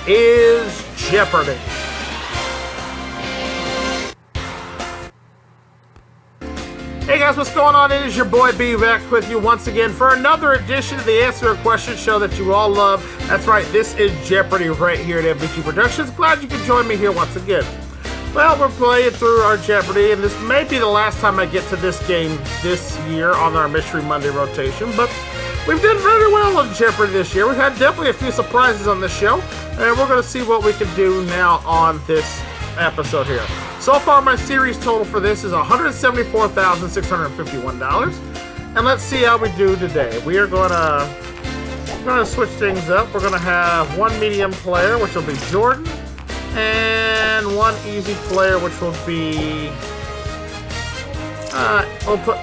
is Jeopardy! Hey guys, what's going on? It is your boy B back with you once again for another edition of the Answer a Question show that you all love. That's right, this is Jeopardy right here at FISHERMAN Productions. Glad you could join me here once again. Well, we're playing through our Jeopardy, and this may be the last time I get to this game this year on our Mystery Monday rotation, but we've done very well on Jeopardy this year. We've had definitely a few surprises on this show, and we're going to see what we can do now on this episode here. So far, my series total for this is $174,651, and let's see how we do today. We're going to switch things up. We're going to have one medium player, which will be Jordan, and one easy player, which will be we'll put.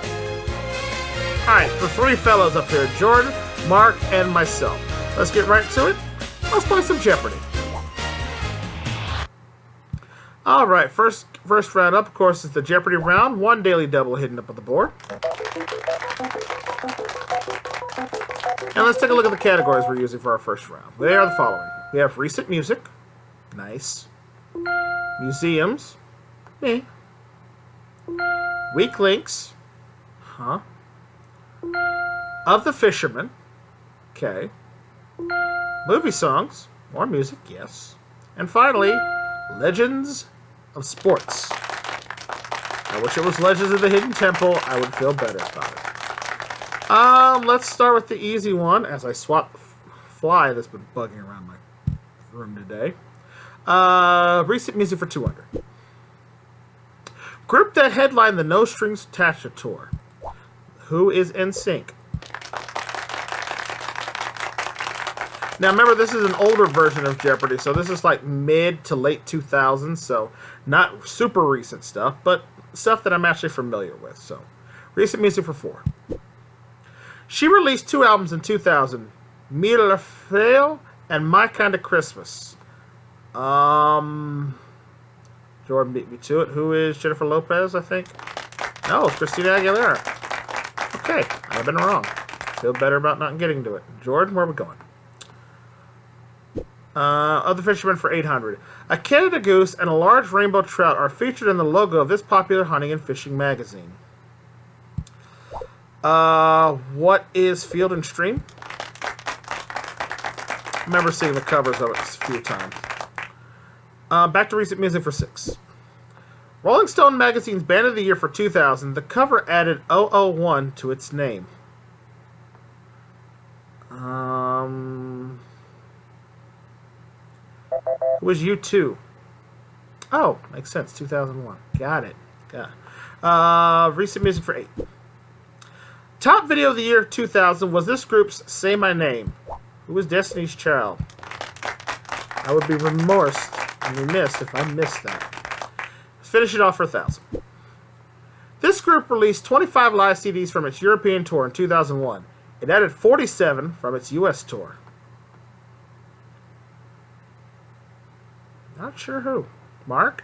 Alright, the three fellows up here, Jordan, Mark, and myself. Let's get right to it. Let's play some Jeopardy. Alright, first round up, of course, is the Jeopardy round. One daily double hidden up on the board. And let's take a look at the categories we're using for our first round. They are the following. We have recent music. Nice. Museums. Me. Weak links. Huh. Of the Fisherman. Okay. Movie songs. More music, yes. And finally, Legends of Sports. I wish it was Legends of the Hidden Temple. I would feel better about it. Let's start with the easy one as I swap fly that's been bugging around my room today. Recent music for 200. Group that headlined the No Strings Attached tour. Who is NSYNC? Now remember, this is an older version of Jeopardy, so this is like mid to late 2000s, so not super recent stuff, but stuff that I'm actually familiar with. So, recent music for 4. She released 2 albums in 2000, Mille Feuilles and My Kind of Christmas. Jordan beat me to it. Who is Jennifer Lopez, I think? No, it's Christina Aguilera. Okay, I've been wrong. Feel better about not getting to it. Jordan, where are we going? Of the Fisherman for 800. A Canada goose and a large rainbow trout are featured in the logo of this popular hunting and fishing magazine. What is Field and Stream? I remember seeing the covers of it a few times. Back to recent music for 6. Rolling Stone magazine's Band of the Year for 2000. The cover added 001 to its name. Who was U2? Oh, makes sense. 2001. Got it. Recent music for 8. Top video of the year 2000 was this group's Say My Name. Who was Destiny's Child? I would be remiss if I missed that. Let's finish it off for 1,000. This group released 25 live CDs from its European tour in 2001. It added 47 from its US tour. Not sure who. Mark?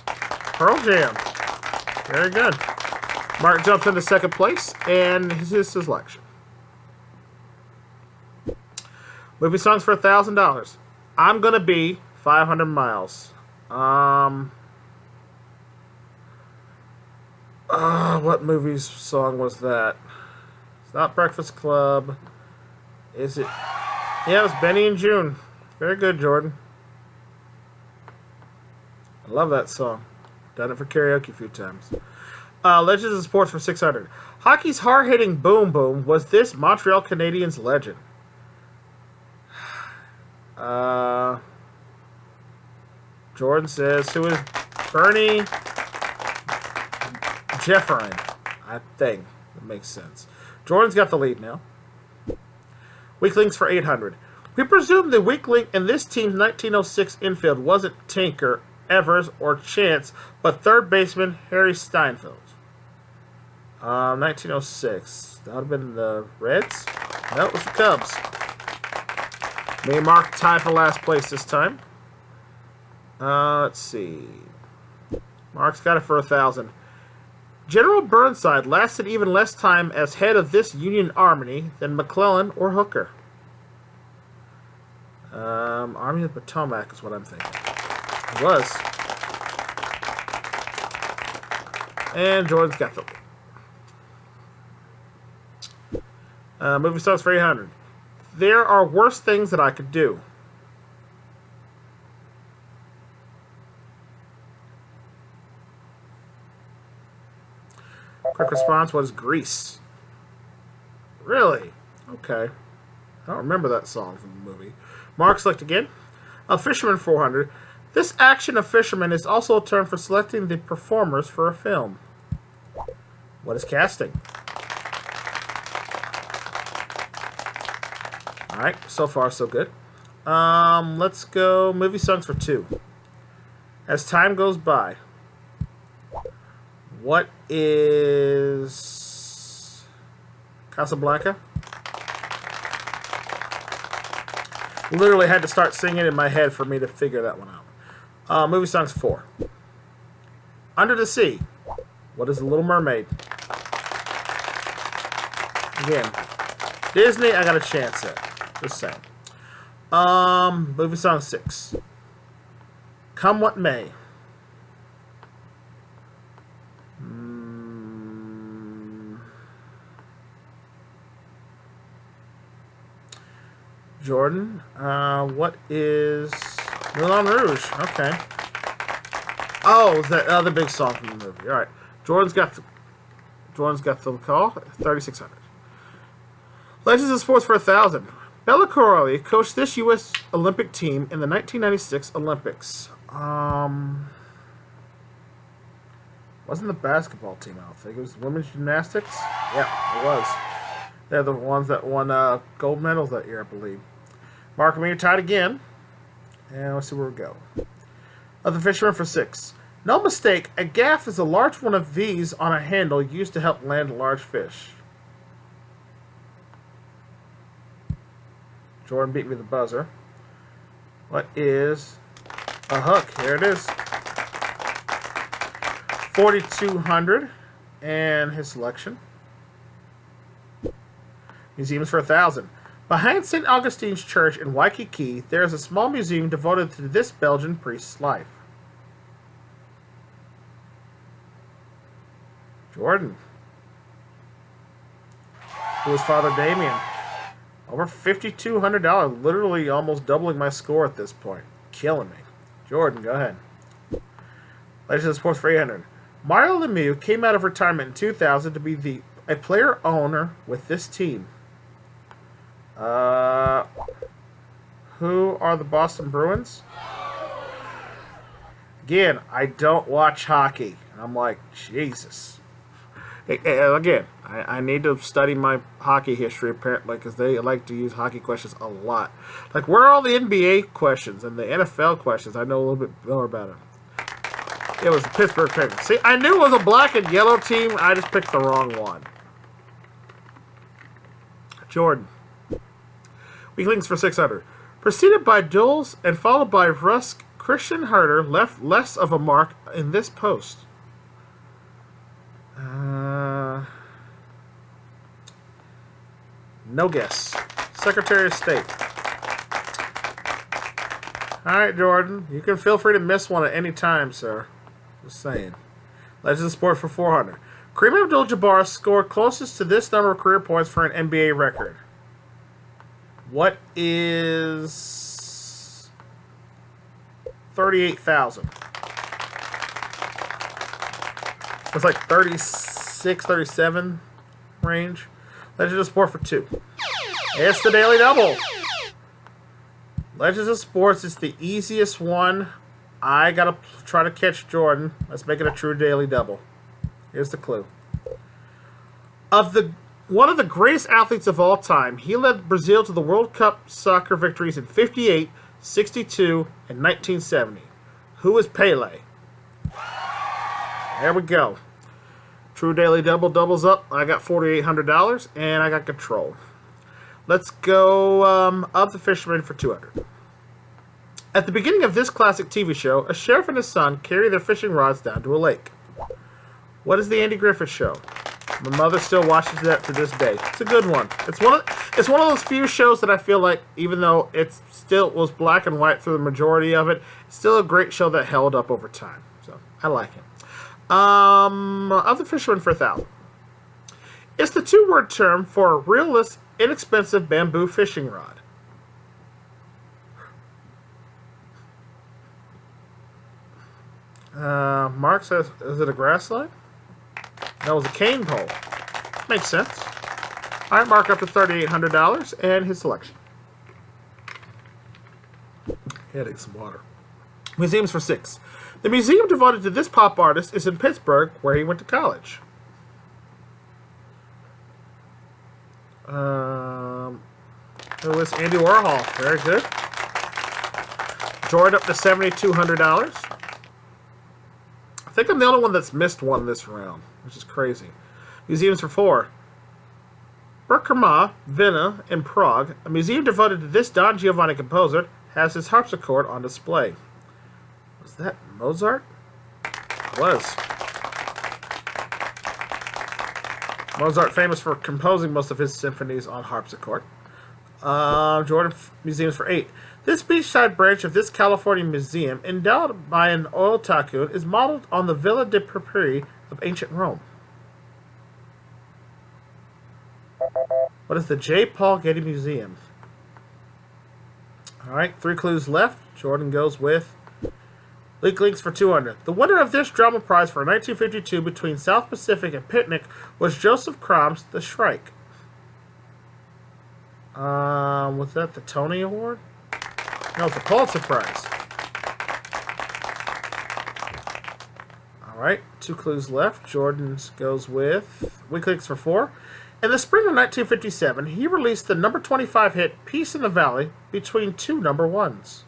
Pearl Jam. Very good. Mark jumps into second place, and his selection. Movie songs for $1,000. I'm Gonna Be 500 Miles. What movie's song was that? It's not Breakfast Club. Is it? Yeah, it was Benny and June. Very good, Jordan. I love that song. Done it for karaoke a few times. Legends of Sports for 600. Hockey's hard-hitting Boom Boom was this Montreal Canadiens legend. Jordan says, who is Bernie Jefferin? I think. That makes sense. Jordan's got the lead now. Weak links for 800. We presume the weak link in this team's 1906 infield wasn't Tinker, Evers, or Chance, but third baseman Harry Steinfeld. 1906. That would have been the Reds? No, it was the Cubs. Me and Mark tied for last place this time. Let's see. Mark's got it for 1,000. General Burnside lasted even less time as head of this Union Army than McClellan or Hooker. Army of the Potomac is what I'm thinking. It was. And Jordan's got the lead. Movie stars for 800. There are worse things that I could do. Quick response was Grease. Really? Okay. I don't remember that song from the movie. Mark, select again. Fisherman 400. This action of fisherman is also a term for selecting the performers for a film. What is casting? Alright, so far so good. Let's go movie songs for 2. As time goes by, what is Casablanca? Literally had to start singing in my head for me to figure that one out. Movie songs 4. Under the Sea. What is The Little Mermaid? Again, Disney, I got a chance at. Just saying. Movie song 6. Come What May. Jordan, what is Moulin Rouge? Okay. Oh, is that other big song from the movie? All right. Jordan's got the call. 3,600. Legends of Sports for 1,000. Bella Corelli coached this U.S. Olympic team in the 1996 Olympics. Wasn't the basketball team? I don't think it was women's gymnastics. Yeah, it was. They're the ones that won gold medals that year, I believe. Mark and me are tied again. And let's see where we go. The fisherman for 6. No mistake, a gaff is a large one of these on a handle used to help land a large fish. Jordan beat me the buzzer. What is a hook? Here it is. 4,200. And his selection. Museums for 1,000. Behind St. Augustine's Church in Waikiki, there is a small museum devoted to this Belgian priest's life. Jordan. Who was Father Damien? Over $5,200. Literally almost doubling my score at this point. Killing me. Jordan, go ahead. Legends of Sports for 800. Mario Lemieux came out of retirement in 2000 to be a player owner with this team. Who are the Boston Bruins? Again, I don't watch hockey. And I'm like, Jesus. Again, I need to study my hockey history, apparently, because they like to use hockey questions a lot. Like, where are all the NBA questions and the NFL questions? I know a little bit more about it. It was the Pittsburgh Penguins. See, I knew it was a black and yellow team. I just picked the wrong one. Jordan. Weaklings for 600. Preceded by Dulles and followed by Rusk, Christian Herter left less of a mark in this post. No guess. Secretary of State. Alright, Jordan. You can feel free to miss one at any time, sir. Just saying. Legends of Sport for 400. Kareem Abdul-Jabbar scored closest to this number of career points for an NBA record. What is 38,000? It's like 36, 37 range. Legends of Sport for 2. It's the Daily Double. Legends of Sports is the easiest one. I gotta try to catch Jordan. Let's make it a true Daily Double. Here's the clue. One of the greatest athletes of all time, he led Brazil to the World Cup soccer victories in 58, 62, and 1970. Who is Pele? There we go. True Daily Double doubles up. I got $4,800, and I got control. Let's go of the fisherman for 200. At the beginning of this classic TV show, a sheriff and his son carry their fishing rods down to a lake. What is the Andy Griffith Show? My mother still watches that to this day. It's a good one. It's one of those few shows that I feel like, even though it still was black and white through the majority of it, it's still a great show that held up over time. So I like it. Of the Fisherman for 1,000. It's the two-word term for a realist, inexpensive bamboo fishing rod. Mark says, is it a grass line? That was a cane pole. Makes sense. All right, Mark up to $3,800 and his selection. Getting some water. Museums for 6. The museum devoted to this pop artist is in Pittsburgh, where he went to college. It was Andy Warhol. Very good. Jordan up to $7,200. I think I'm the only one that's missed one this round, which is crazy. Museums for 4. Berkema, Vienna, in Prague, a museum devoted to this Don Giovanni composer, has his harpsichord on display. Was that Mozart? It was. Mozart, famous for composing most of his symphonies on harpsichord. Jordan, museums for 8. This beachside branch of this California museum, endowed by an oil tycoon, is modeled on the Villa de Papiri of ancient Rome. What is the J. Paul Getty Museum? Alright, 3 clues left. Jordan goes with Leak Links for 200. The winner of this drama prize for 1952 between South Pacific and Picnic was Joseph Crom's The Shrike. Was that the Tony Award? No, it's the Pulitzer Prize. Alright, 2 clues left. Jordan goes with Weak Links for 4. In the spring of 1957, he released the number 25 hit Peace in the Valley between 2 number 1s.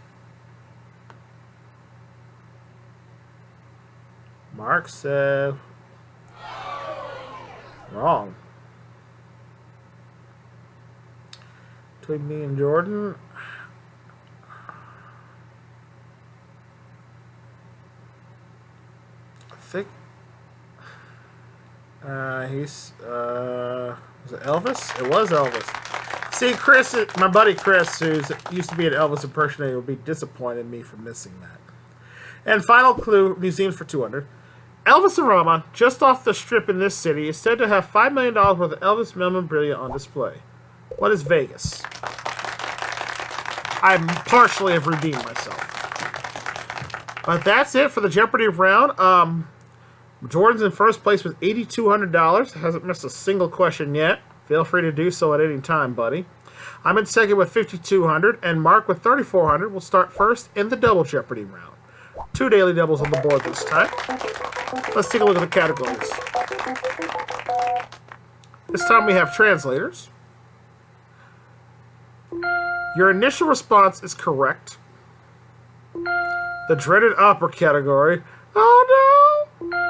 Mark said wrong. Between me and Jordan, I think was it Elvis? It was Elvis. See, Chris, my buddy Chris, who used to be an Elvis impersonator, would be disappointed in me for missing that. And final clue, museums for 200. Elvis Arama, just off the strip in this city, is said to have $5 million worth of Elvis memorabilia on display. What is Vegas? I partially have redeemed myself. But that's it for the Jeopardy round. Jordan's in first place with $8,200. Hasn't missed a single question yet. Feel free to do so at any time, buddy. I'm in second with $5,200, and Mark with $3,400 will start first in the double Jeopardy round. 2 daily doubles on the board this time. Let's take a look at the categories. This time we have translators. Your initial response is correct. The dreaded opera category. Oh no!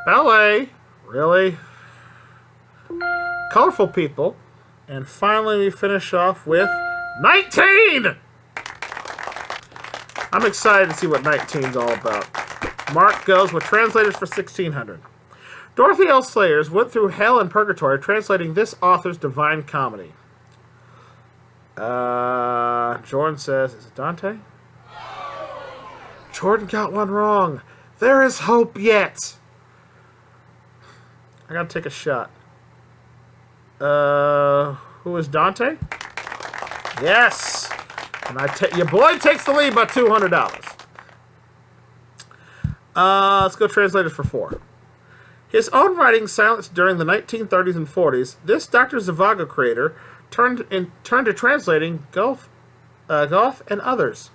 Ballet. Really? Colorful people. And finally we finish off with 19! I'm excited to see what 19's all about. Mark goes with translators for $1,600. Dorothy L. Sayers went through hell and purgatory translating this author's Divine Comedy. Jordan says, is it Dante? Jordan got one wrong. There is hope yet. I gotta take a shot. Who is Dante? Yes. And your boy takes the lead by $200. Let's go translators for 4. His own writing silenced during the 1930s and 40s, this Dr. Zhivago creator turned to translating Goethe and others.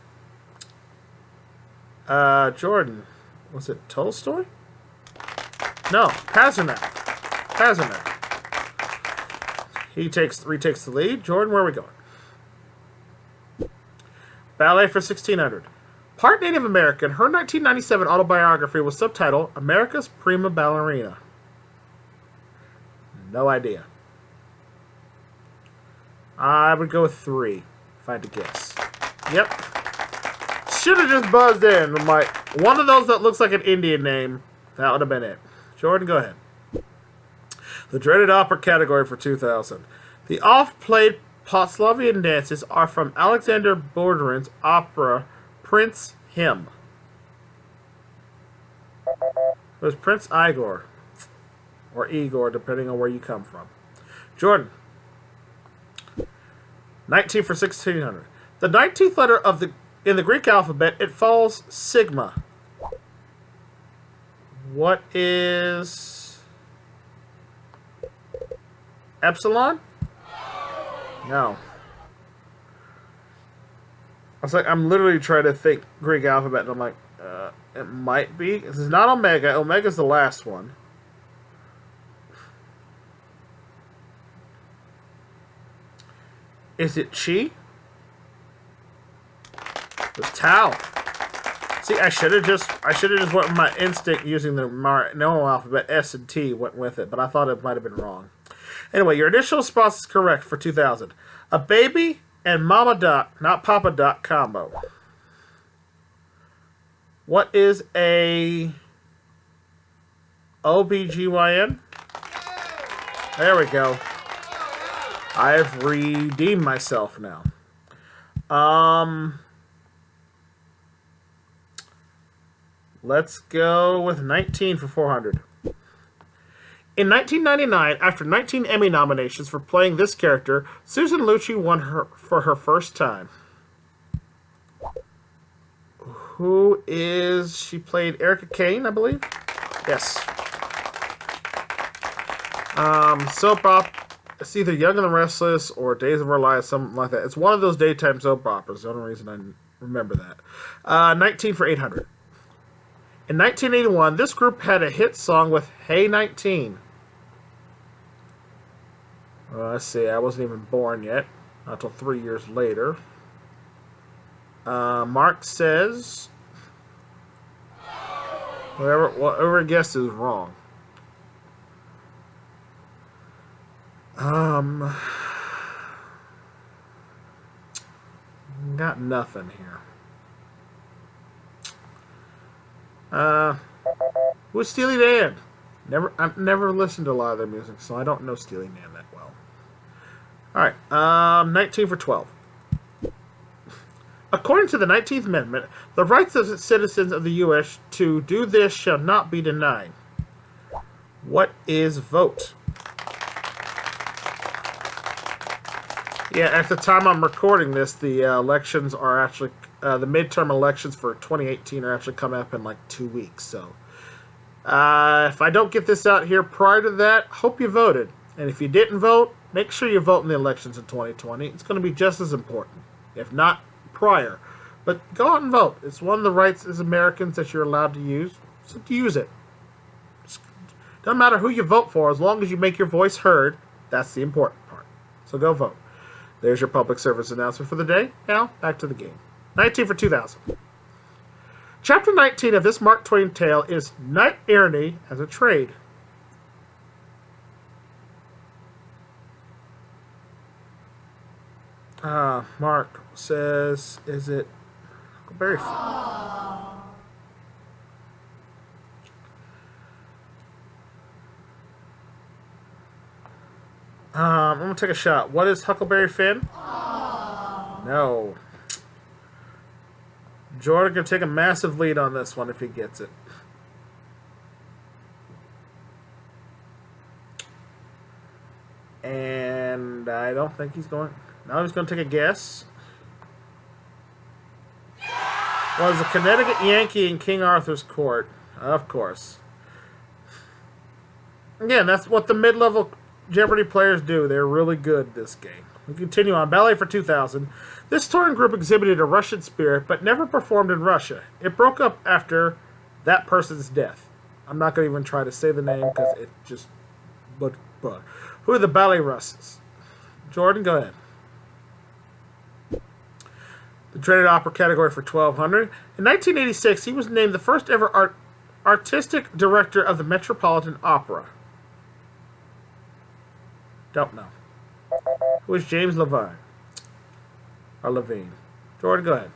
Jordan, was it Tolstoy? No, Pasternak. He retakes the lead. Jordan, where are we going? Ballet for $1,600. Part Native American, her 1997 autobiography was subtitled America's Prima Ballerina. No idea. I would go with 3, if I had to guess. Yep. Should have just buzzed in. One of those that looks like an Indian name. That would have been it. Jordan, go ahead. The dreaded opera category for 2000. The oft-played Postslavian dances are from Alexander Bordurin's opera Prince Hymn. It was Prince Igor. Or Igor, depending on where you come from. Jordan. 19 for 1600. The 19th letter of in the Greek alphabet, it follows sigma. What is epsilon? No. I was like, I'm literally trying to think Greek alphabet, and I'm like, it might be. This is not omega. Omega's the last one. Is it chi? It's tau. See, I should have just went with my instinct using the normal alphabet. S and T went with it, but I thought it might have been wrong. Anyway, your initial response is correct for 2000. A baby and mama duck, not papa duck, combo. What is a OBGYN? There we go. I've redeemed myself now. Let's go with 19 for 400. In 1999, after 19 Emmy nominations for playing this character, Susan Lucci won for her first time. Who is... She played Erica Kane, I believe? Yes. Soap opera. It's either Young and the Restless or Days of Our Lives, something like that. It's one of those daytime soap operas. The only reason I remember that. 19 for 800. In 1981, this group had a hit song with Hey 19. Let's see, I wasn't even born yet. Not until 3 years later. Mark says... Whoever guessed is wrong. Got nothing here. Who's Steely Dan? I've never listened to a lot of their music, so I don't know Steely Dan that well. Alright, 19 for 12. According to the 19th Amendment, the rights of citizens of the U.S. to do this shall not be denied. What is vote? Yeah, at the time I'm recording this, the elections are actually... the midterm elections for 2018 are actually coming up in like 2 weeks. So, if I don't get this out here prior to that, hope you voted. And if you didn't vote, make sure you vote in the elections in 2020. It's going to be just as important, if not prior. But go out and vote. It's one of the rights as Americans that you're allowed to use. So use it. Doesn't matter who you vote for, as long as you make your voice heard. That's the important part. So go vote. There's your public service announcement for the day. Now, back to the game. 19 for 2000. Chapter 19 of this Mark Twain tale is Knight Errantry as a Trade. Mark says, is it Huckleberry Finn? I'm going to take a shot. What is Huckleberry Finn? No. Jordan can take a massive lead on this one if he gets it. And I don't think he's going... Now he's going to take a guess. Was a Connecticut Yankee in King Arthur's court. Of course. Again, that's what the mid-level Jeopardy players do. They're really good at this game. We continue on. Ballet for 2000. This touring group exhibited a Russian spirit, but never performed in Russia. It broke up after that person's death. I'm not going to even try to say the name because it just... But who are the Ballet Russes? Jordan, go ahead. The dreaded opera category for 1200. In 1986, he was named the first ever artistic director of the Metropolitan Opera. Don't know. Who is James Levine? Or Levine. Jordan, go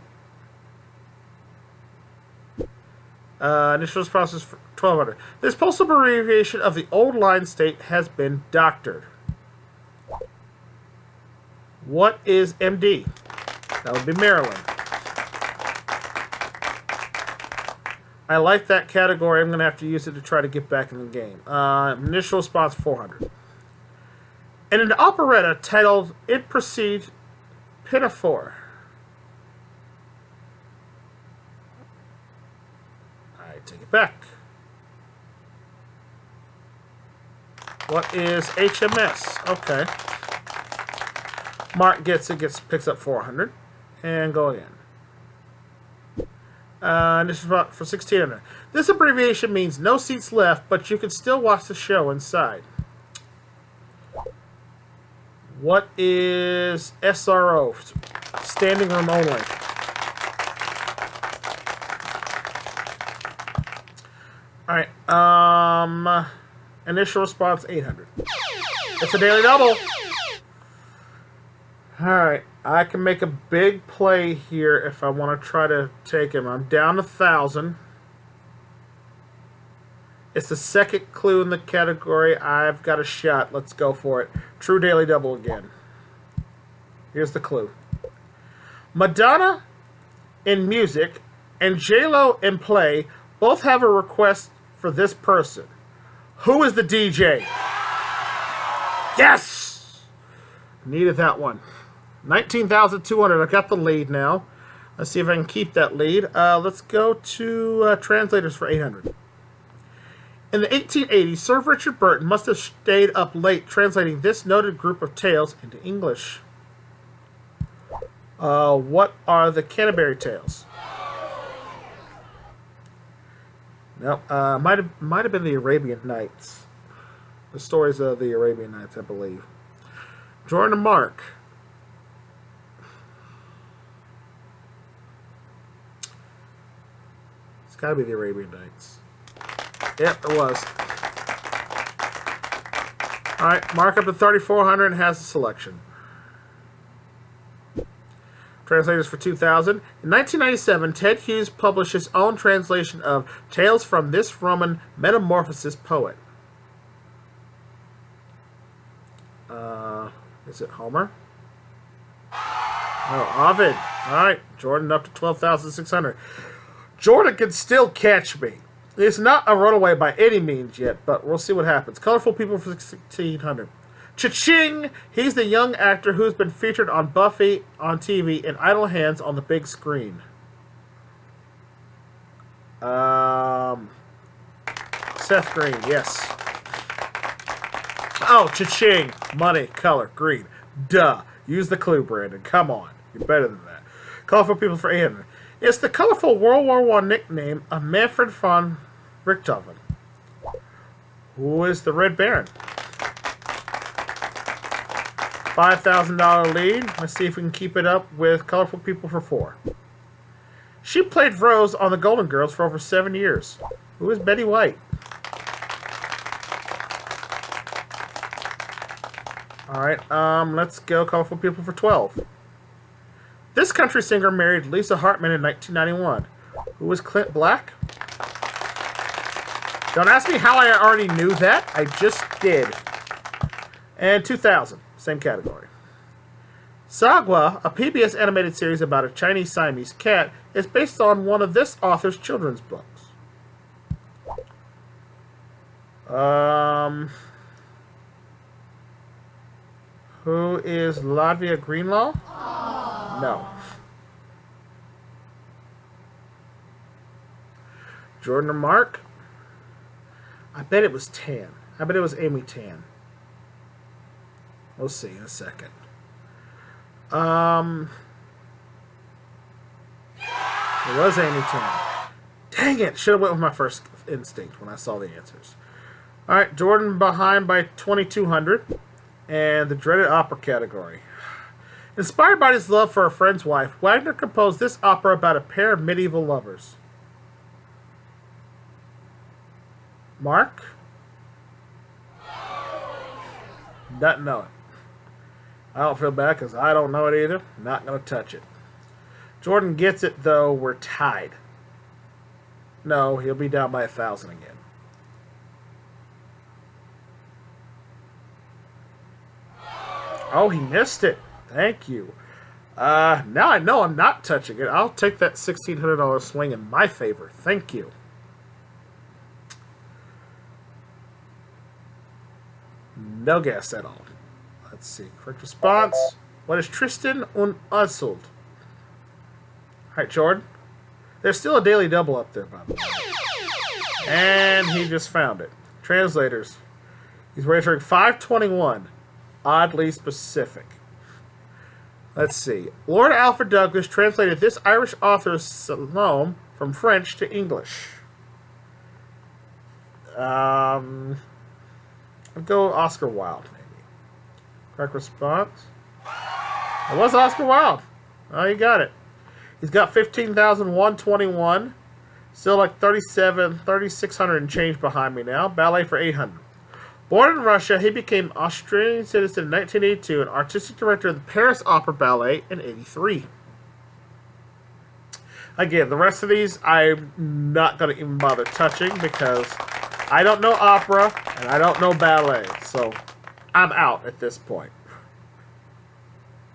ahead. Initial process for 1200. This postal abbreviation of the old line state has been doctored. What is MD? That would be Maryland. I like that category. I'm going to have to use it to try to get back in the game. Initial response 400. In an operetta titled It Proceed Pinafore. I take it back. What is HMS? Okay. Mark gets it, picks up 400. And go again. This is about for 1600. This abbreviation means no seats left, but you can still watch the show inside. What is SRO? Standing room only. Alright, initial response 800. It's a daily double. Alright, I can make a big play here if I want to try to take him. I'm down 1,000. It's the second clue in the category. I've got a shot. Let's go for it. True daily double again. Here's the clue. Madonna in music and J-Lo in play both have a request for this person. Who is the DJ? Yes! Needed that one. 19,200. I got the lead now. Let's see if I can keep that lead. Let's go to translators for 800. In the 1880s, Sir Richard Burton must have stayed up late translating this noted group of tales into English. What are the Canterbury Tales? No, might have been the Arabian Nights. The stories of the Arabian Nights, I believe. Jordan and Mark. It's got to be the Arabian Nights. Yep, it was. Alright, Mark up to 3,400 and has a selection. Translators for 2,000. In 1997, Ted Hughes published his own translation of Tales from This Roman Metamorphosis Poet. Is it Homer? Oh, Ovid. Alright, Jordan up to 12,600. Jordan can still catch me. It's not a runaway by any means yet, but we'll see what happens. Colorful people for 1,600. Cha-ching! He's the young actor who's been featured on Buffy on TV and Idle Hands on the big screen. Seth Green, yes. Oh, cha-ching! Money, color, green. Duh. Use the clue, Brandon. Come on. You're better than that. Colorful people for 800. It's the colorful World War I nickname of Manfred von Richthofen. Who is the Red Baron? $5,000 lead. Let's see if we can keep it up with colorful people for 4. She played Rose on The Golden Girls for over 7 years. Who is Betty White? Alright, let's go colorful people for 12. This country singer married Lisa Hartman in 1991. Who was Clint Black? Don't ask me how I already knew that. I just did. And 2,000. Same category. Sagwa, a PBS animated series about a Chinese Siamese cat, is based on one of this author's children's books. Who is Latvia Greenlaw? No. Jordan or Mark? I bet it was Tan. I bet it was Amy Tan. We'll see in a second. It was Amy Tan. Dang it! Should have went with my first instinct when I saw the answers. Alright, Jordan behind by 2,200. And the dreaded opera category. Inspired by his love for a friend's wife, Wagner composed this opera about a pair of medieval lovers. Mark? Doesn't know it. I don't feel bad because I don't know it either. Not going to touch it. Jordan gets it, though. We're tied. No, he'll be down by 1,000 again. Oh, he missed it. Thank you. Now I know I'm not touching it. I'll take that $1,600 swing in my favor. Thank you. No guess at all. Let's see. Correct response. What is Tristan und Isolde? Alright, Jordan. There's still a daily double up there, by the way. And he just found it. Translators. He's registering 521. Oddly specific. Let's see. Lord Alfred Douglas translated this Irish author's Salome from French to English. I'll go Oscar Wilde, maybe. Correct response. It was Oscar Wilde. Oh, you got it. He's got 15,121. Still like 3,600 and change behind me now. Ballet for 800. Born in Russia, he became Australian citizen in 1982 and artistic director of the Paris Opera Ballet in 1983. Again, the rest of these I'm not going to even bother touching because I don't know opera and I don't know ballet. So I'm out at this point.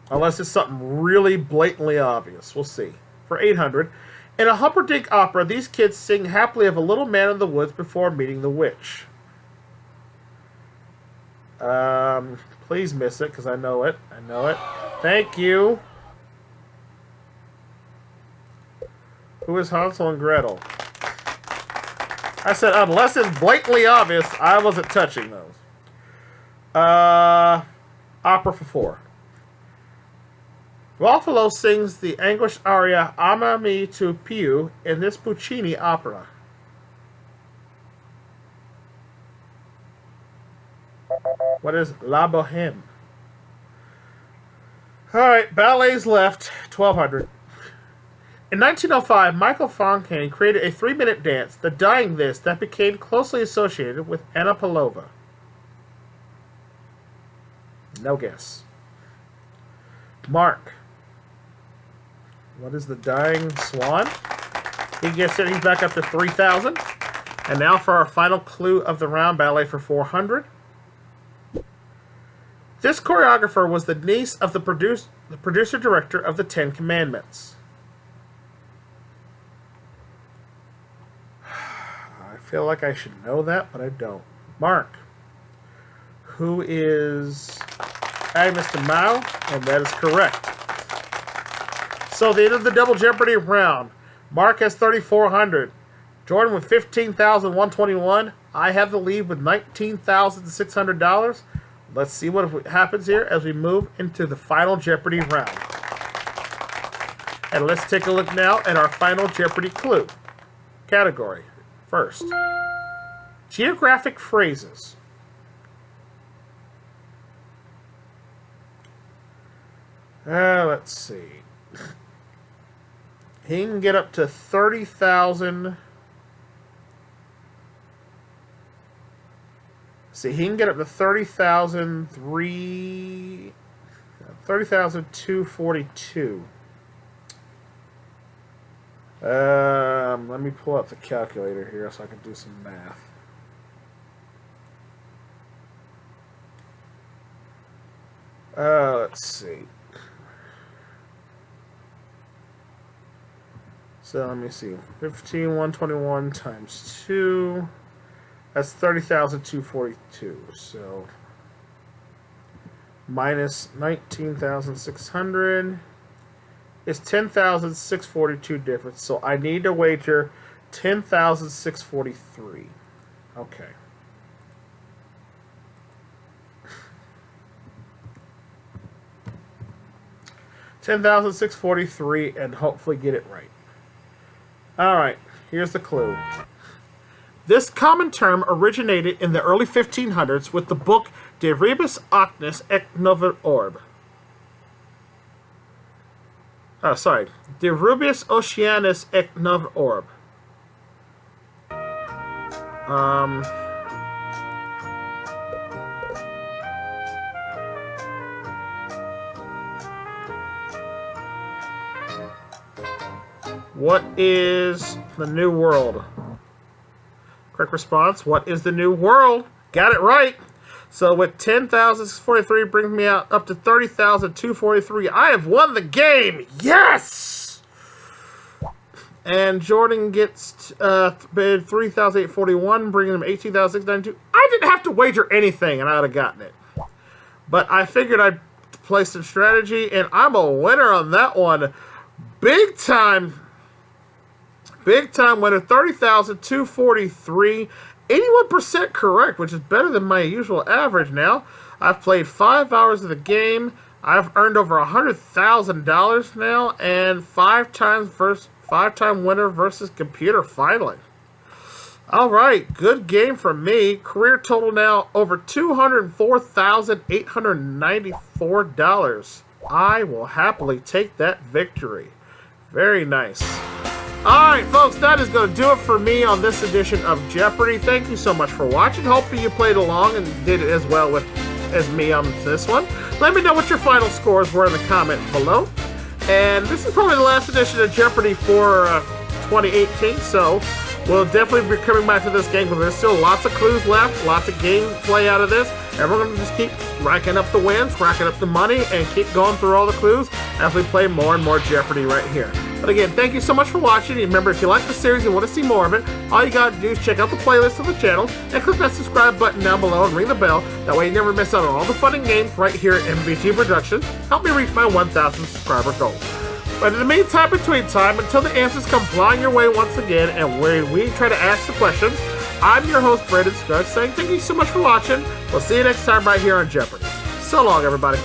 Unless it's something really blatantly obvious. We'll see. For 800. In a Humperdinck opera, these kids sing happily of a little man in the woods before meeting the witch. Please miss it, because I know it. I know it. Thank you. Who is Hansel and Gretel? I said, unless it's blatantly obvious, I wasn't touching those. Opera for 4. Ruffalo sings the English aria Amami tu più in this Puccini opera. What is La Boheme? Alright, ballets left, 1,200. In 1905, Michael Fontaine created a 3-minute dance, The Dying This, that became closely associated with Anna Pavlova. No guess. Mark. What is The Dying Swan? He gets it. He's back up to 3,000. And now for our final clue of the round, ballet for 400. This choreographer was the niece of the producer-director of the Ten Commandments. I feel like I should know that, but I don't. Mark. Who is Agnes de Mao? And that is correct. So the end of the Double Jeopardy round. Mark has 3,400. Jordan with 15,121. I have the lead with $19,600. Let's see what happens here as we move into the final Jeopardy round. And let's take a look now at our final Jeopardy clue. Category. First. Geographic phrases. Let's see. He can get up to 30,000. See, he can get up to 30,242. Let me pull up the calculator here so I can do some math. Let's see. So let me see. 15,121 times 2. That's 30,242. So minus 19,600 is 10,642 difference. So I need to wager 10,643. Okay. $10,643 and hopefully get it right. Alright, here's the clue. This common term originated in the early 1500s with the book De Rebus Ocnis et Nover Orb. De Rubius Oceanus et Nover Orb. What is the New World? Correct response. What is the New World? Got it right. So with 10,643 brings me out up to 30,243. I have won the game. Yes! And Jordan gets bid 3,841, bringing him 18,692. I didn't have to wager anything, and I would have gotten it. But I figured I'd play some strategy, and I'm a winner on that one. Big time winner, 30,243. 81% correct, which is better than my usual average now. I've played 5 hours of the game. I've earned over $100,000 now, and 5-time winner versus computer finally. All right, good game for me. Career total now over $204,894. I will happily take that victory. Very nice. Alright folks, that is going to do it for me on this edition of Jeopardy. Thank you so much for watching. Hopefully you played along and did as well as me on this one. Let me know what your final scores were in the comment below. And this is probably the last edition of Jeopardy for 2018, so we'll definitely be coming back to this game because there's still lots of clues left, lots of gameplay out of this, and we're going to just keep racking up the wins, racking up the money, and keep going through all the clues as we play more and more Jeopardy right here. But again, thank you so much for watching. Remember, if you like the series and want to see more of it, all you got to do is check out the playlist of the channel and click that subscribe button down below and ring the bell. That way you never miss out on all the fun and games right here at MVG Productions. Help me reach my 1,000 subscriber goal. But in the meantime, between time, until the answers come flying your way once again and where we try to ask the questions, I'm your host, Brandon Scruggs, saying thank you so much for watching. We'll see you next time right here on Jeopardy. So long, everybody.